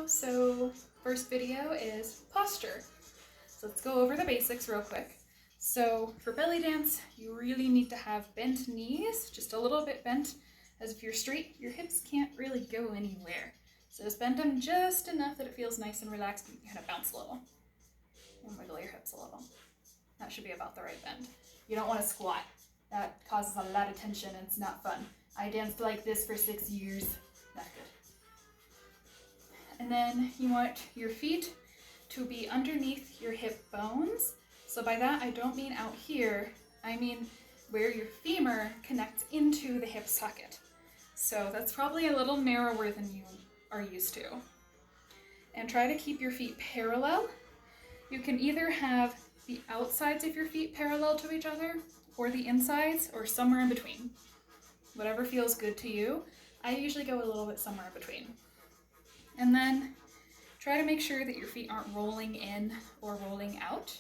So first video is posture. So let's go over the basics real quick. So for belly dance, you really need to have bent knees, just a little bit bent, as if you're straight, your hips can't really go anywhere. So just bend them just enough that it feels nice and relaxed, and you kind of bounce a little. And wiggle your hips a little. That should be about the right bend. You don't want to squat. That causes a lot of tension and it's not fun. I danced like this for 6 years. Not good. And then you want your feet to be underneath your hip bones. So by that, I don't mean out here. I mean where your femur connects into the hip socket. So that's probably a little narrower than you are used to. And try to keep your feet parallel. You can either have the outsides of your feet parallel to each other, or the insides, or somewhere in between. Whatever feels good to you. I usually go a little bit somewhere in between. And then try to make sure that your feet aren't rolling in or rolling out.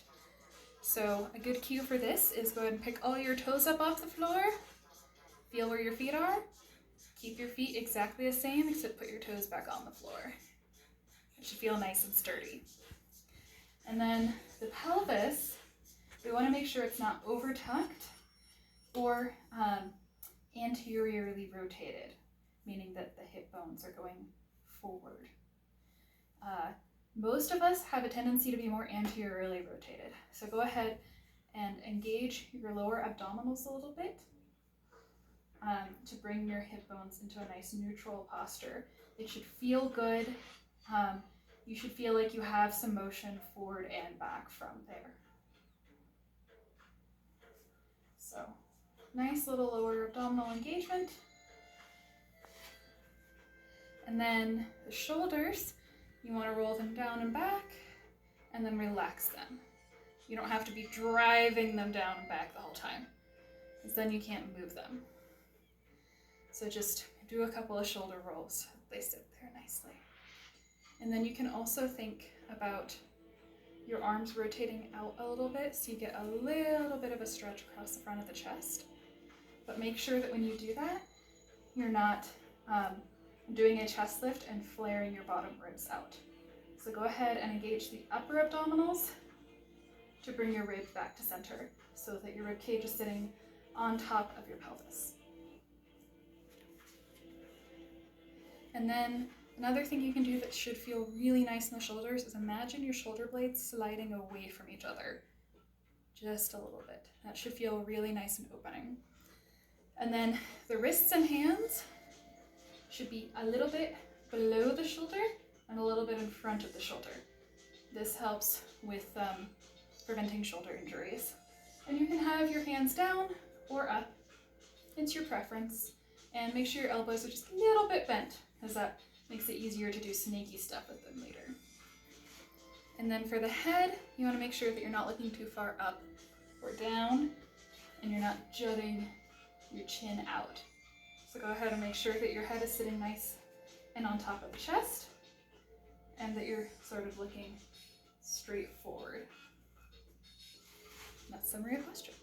So a good cue for this is go ahead and pick all your toes up off the floor. Feel where your feet are. Keep your feet exactly the same, except put your toes back on the floor. It should feel nice and sturdy. And then the pelvis, we want to make sure it's not over tucked or anteriorly rotated, meaning that the hip bones are going forward. Most of us have a tendency to be more anteriorly rotated. So go ahead and engage your lower abdominals a little bit to bring your hip bones into a nice neutral posture. It should feel good. You should feel like you have some motion forward and back from there. So nice little lower abdominal engagement. And then the shoulders, you want to roll them down and back and then relax them. You don't have to be driving them down and back the whole time, because then you can't move them. So just do a couple of shoulder rolls. They sit there nicely. And then you can also think about your arms rotating out a little bit, so you get a little bit of a stretch across the front of the chest. But make sure that when you do that, you're not doing a chest lift and flaring your bottom ribs out. So go ahead and engage the upper abdominals to bring your ribs back to center so that your rib cage is sitting on top of your pelvis. And then another thing you can do that should feel really nice in the shoulders is imagine your shoulder blades sliding away from each other just a little bit. That should feel really nice and opening. And then the wrists and hands should be a little bit below the shoulder and a little bit in front of the shoulder. This helps with preventing shoulder injuries. And you can have your hands down or up. It's your preference. And make sure your elbows are just a little bit bent, because that makes it easier to do snaky stuff with them later. And then for the head, you want to make sure that you're not looking too far up or down, and you're not jutting your chin out. So go ahead and make sure that your head is sitting nice and on top of the chest, and that you're sort of looking straight forward. That's summary of posture.